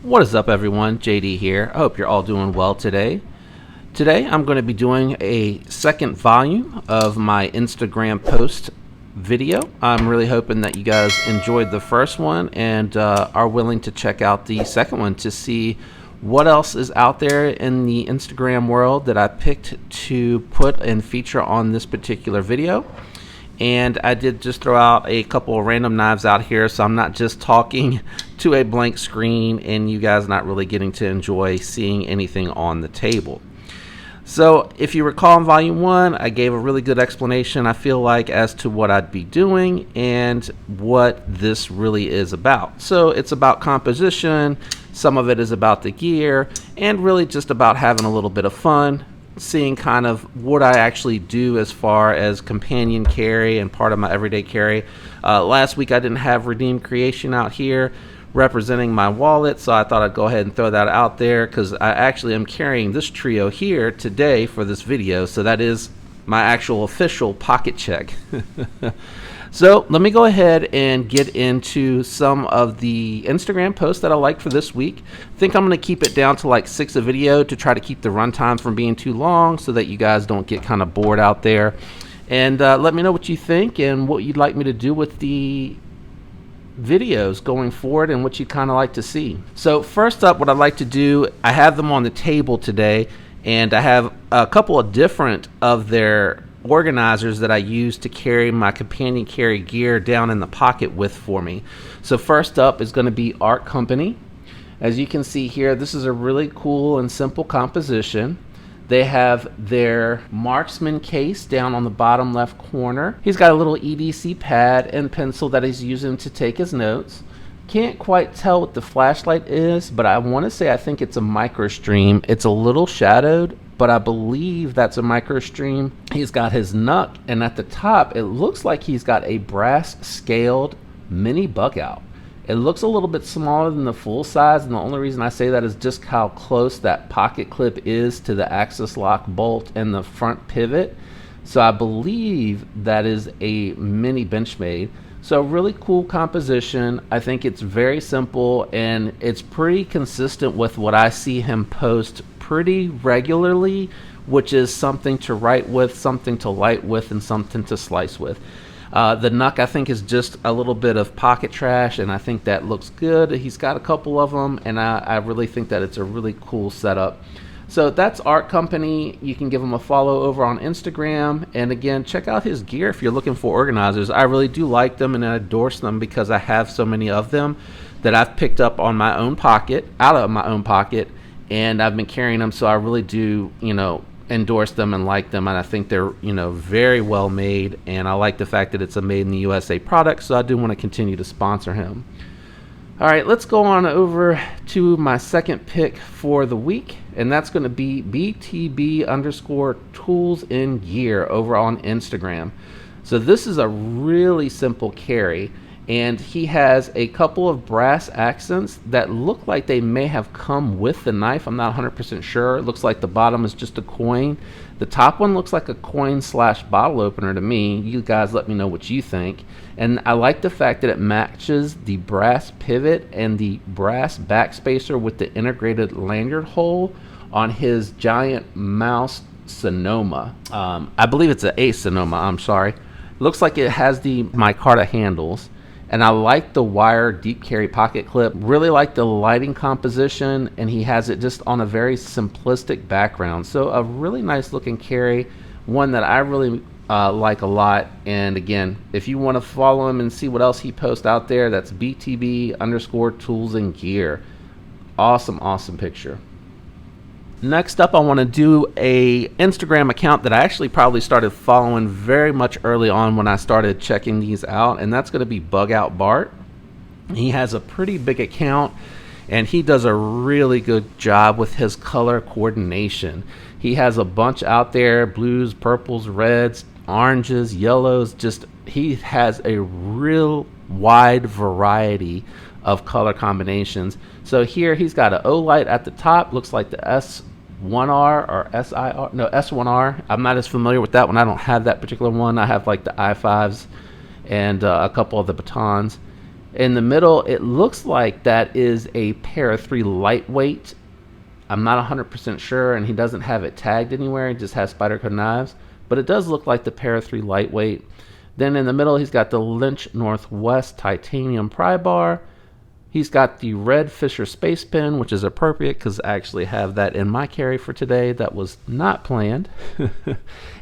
What is up, everyone? JD here. I hope you're all doing well today. Today I'm going to be doing a second volume of my Instagram post video. I'm really hoping that you guys enjoyed the first one and are willing to check out the second one to see what else is out there in the Instagram world that I picked to put and feature on this particular video. And I did just throw out a couple of random knives out here, so I'm not just talking to a blank screen and you guys not really getting to enjoy seeing anything on the table. So if you recall in volume 1, I gave a really good explanation, I feel like, as to what I'd be doing and what this really is about. So it's about composition, some of it is about the gear, and really just about having a little bit of fun, seeing kind of what I actually do as far as companion carry and part of my everyday carry. Last week I didn't have Redeemed Creation out here representing my wallet, so I thought I'd go ahead and throw that out there because I actually am carrying this trio here today for this video, so that is my actual official pocket check. So let me go ahead and get into some of the Instagram posts that I liked for this week. I think I'm going to keep it down to like 6 a video to try to keep the runtime from being too long so that you guys don't get kind of bored out there. And let me know what you think and what you'd like me to do with the videos going forward and what you'd kind of like to see. So first up, what I'd like to do, I have them on the table today, and I have a couple of different of their organizers that I use to carry my companion carry gear down in the pocket with for me. So first up is going to be Art Company. As you can see here, this is a really cool and simple composition. They have their marksman case down on the bottom left corner. He's got a little EDC pad and pencil that he's using to take his notes. Can't quite tell what the flashlight is, but I want to say I think it's a microstream. It's a little shadowed, but I believe that's a microstream. He's got his knuck, and at the top it looks like he's got a brass scaled mini bug out. It looks a little bit smaller than the full size, and the only reason I say that is just how close that pocket clip is to the axis lock bolt and the front pivot. So I believe that is a mini Benchmade. So really cool composition. I think it's very simple and it's pretty consistent with what I see him post pretty regularly, which is something to write with, something to light with, and something to slice with. The knuck, I think, is just a little bit of pocket trash, and I think that looks good. He's got a couple of them, and I really think that it's a really cool setup. So that's Art Company. You can give him a follow over on Instagram, and again, check out his gear if you're looking for organizers. I really do like them, and I endorse them because I have so many of them that I've picked up on my own pocket, out of my own pocket, and I've been carrying them, so I really do, endorse them and like them, and I think they're very well made, and I like the fact that it's a made in the USA product, so I do want to continue to sponsor him. Alright, let's go on over to my second pick for the week, and that's going to be BTB Tools Gear over on Instagram. So this is a really simple carry, and he has a couple of brass accents that look like they may have come with the knife. I'm not 100% sure. It looks like the bottom is just a coin. The top one looks like a coin / bottle opener to me. You guys let me know what you think. And I like the fact that it matches the brass pivot and the brass backspacer with the integrated lanyard hole on his giant mouse Sonoma. I believe it's an Ace Sonoma, I'm sorry. Looks like it has the micarta handles. And I like the wire deep carry pocket clip. Really like the lighting composition, and he has it just on a very simplistic background. So a really nice looking carry, one that I really like a lot. And again, if you want to follow him and see what else he posts out there, that's BTB Tools Gear. Awesome picture. Next up, I want to do a Instagram account that I actually probably started following very much early on when I started checking these out, and that's going to be Bug Out Bart. He has a pretty big account, and he does a really good job with his color coordination. He has a bunch out there: blues, purples, reds, oranges, yellows. Just he has a real wide variety of color combinations. So here he's got an O light at the top, looks like the S1R or SIR, no, S1R. I'm not as familiar with that one. I don't have that particular one. I have like the i5s and a couple of the batons. In the middle, it looks like that is a Para 3 lightweight. I'm not 100% sure, and he doesn't have it tagged anywhere. He just has Spyderco knives, but it does look like the Para 3 lightweight. Then in the middle, he's got the Lynch Northwest titanium pry bar. He's got the red Fisher Space Pen, which is appropriate because I actually have that in my carry for today. That was not planned.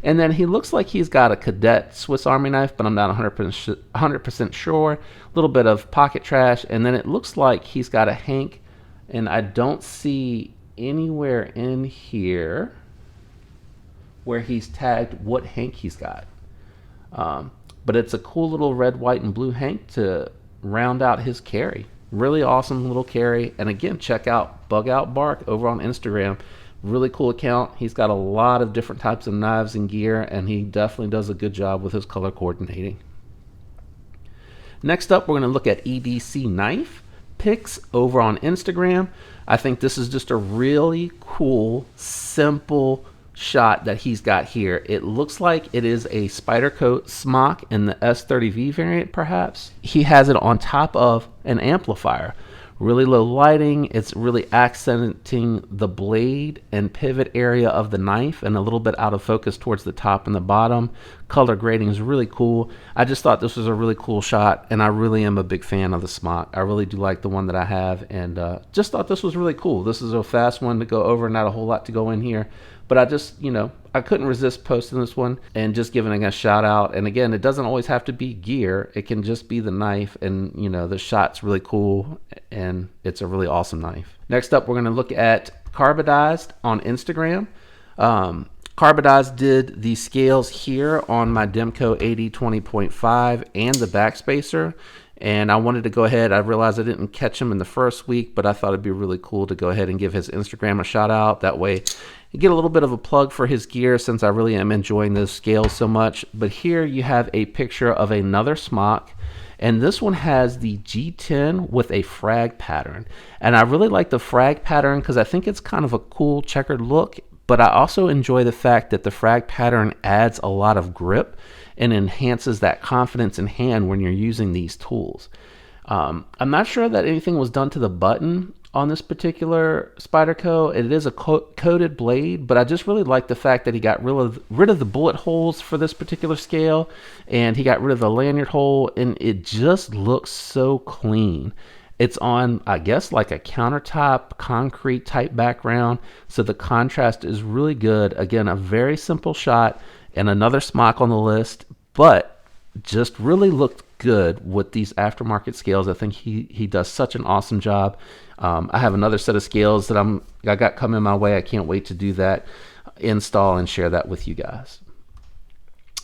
And then he looks like he's got a Cadet Swiss Army knife, but I'm not 100% sure. A little bit of pocket trash. And then it looks like he's got a Hank, and I don't see anywhere in here where he's tagged what Hank he's got. But it's a cool little red, white, and blue Hank to round out his carry. Really awesome little carry. And again, check out Bug Out Bark over on Instagram. Really cool account. He's got a lot of different types of knives and gear, and he definitely does a good job with his color coordinating. Next up, we're going to look at EDC Knife Picks over on Instagram. I think this is just a really cool, simple shot that he's got here. It looks like it is a Spyderco smock in the S30V variant, perhaps. He has it on top of an amplifier. Really low lighting. It's really accenting the blade and pivot area of the knife, and a little bit out of focus towards the top and the bottom. Color grading is really cool. I just thought this was a really cool shot, and I really am a big fan of the smock. I really do like the one that I have, and just thought this was really cool. This is a fast one to go over, not a whole lot to go in here. But I just, I couldn't resist posting this one and just giving a shout out. And again, it doesn't always have to be gear. It can just be the knife, and the shot's really cool, and it's a really awesome knife. Next up, we're going to look at Carbadized on Instagram. Carbadized did the scales here on my Demco 80-20.5 and the backspacer. And I wanted to go ahead. I realized I didn't catch him in the first week, but I thought it'd be really cool to go ahead and give his Instagram a shout out. That way you get a little bit of a plug for his gear, since I really am enjoying those scales so much. But here you have a picture of another smock, and this one has the G10 with a frag pattern. And I really like the frag pattern because I think it's kind of a cool checkered look, but I also enjoy the fact that the frag pattern adds a lot of grip and enhances that confidence in hand when you're using these tools. I'm not sure that anything was done to the button on this particular Spyderco. It is a coated blade, but I just really like the fact that he got rid of the bullet holes for this particular scale, and he got rid of the lanyard hole, and it just looks so clean. It's on, I guess, like a countertop concrete type background, so the contrast is really good. Again, a very simple shot, and another smock on the list, but just really looked good with these aftermarket scales. I think he does such an awesome job. I have another set of scales that I got coming my way. I can't wait to do that, install, and share that with you guys.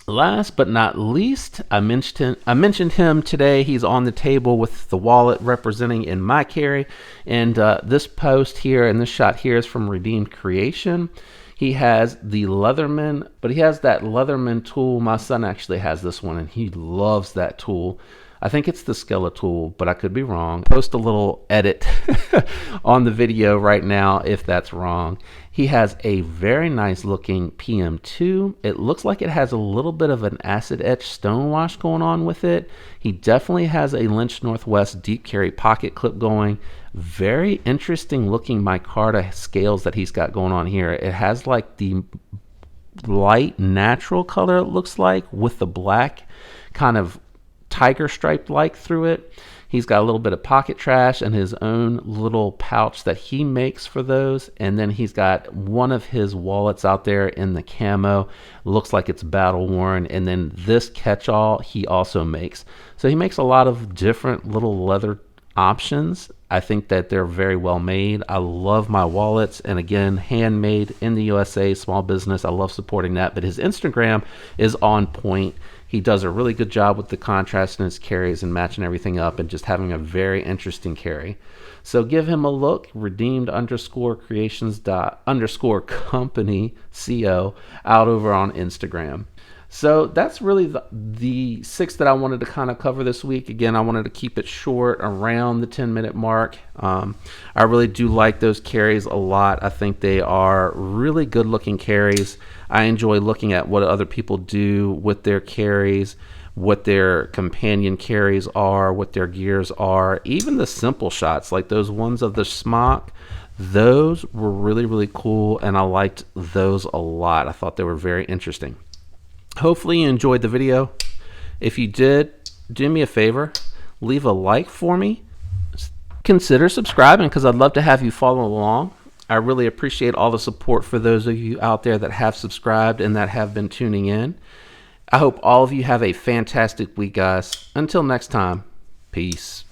Last but not least, I mentioned him today. He's on the table with the wallet representing in my carry, and this post here and this shot here is from Redeemed Creation. He has the Leatherman, but he has that Leatherman tool. My son actually has this one, and he loves that tool. I think it's the Skella tool, but I could be wrong. Post a little edit on the video right now if that's wrong. He has a very nice looking PM2. It looks like it has a little bit of an acid etch stonewash going on with it. He definitely has a Lynch Northwest deep carry pocket clip going. Very interesting looking micarta scales that he's got going on here. It has like the light natural color, it looks like, with the black kind of tiger stripe like through it. He's got a little bit of pocket trash and his own little pouch that he makes for those, and then he's got one of his wallets out there in the camo. Looks like it's battle worn, and then this catch-all he also makes. So he makes a lot of different little leather options. I think that they're very well made. I love my wallets, and again, handmade in the USA, small business. I love supporting that, but his Instagram is on point. He does a really good job with the contrast in his carries and matching everything up and just having a very interesting carry. So give him a look, redeemed_creations_company CO out over on Instagram. So that's really the 6 that I wanted to kind of cover this week. Again, I wanted to keep it short, around the 10-minute mark. I really do like those carries a lot. I think they are really good looking carries. I enjoy looking at what other people do with their carries, what their companion carries are, what their gears are, even the simple shots like those ones of the smock. Those were really, really cool, and I liked those a lot. I thought they were very interesting. Hopefully you enjoyed the video. If you did, do me a favor, leave a like for me. Consider subscribing because I'd love to have you follow along. I really appreciate all the support for those of you out there that have subscribed and that have been tuning in. I hope all of you have a fantastic week, guys. Until next time, peace.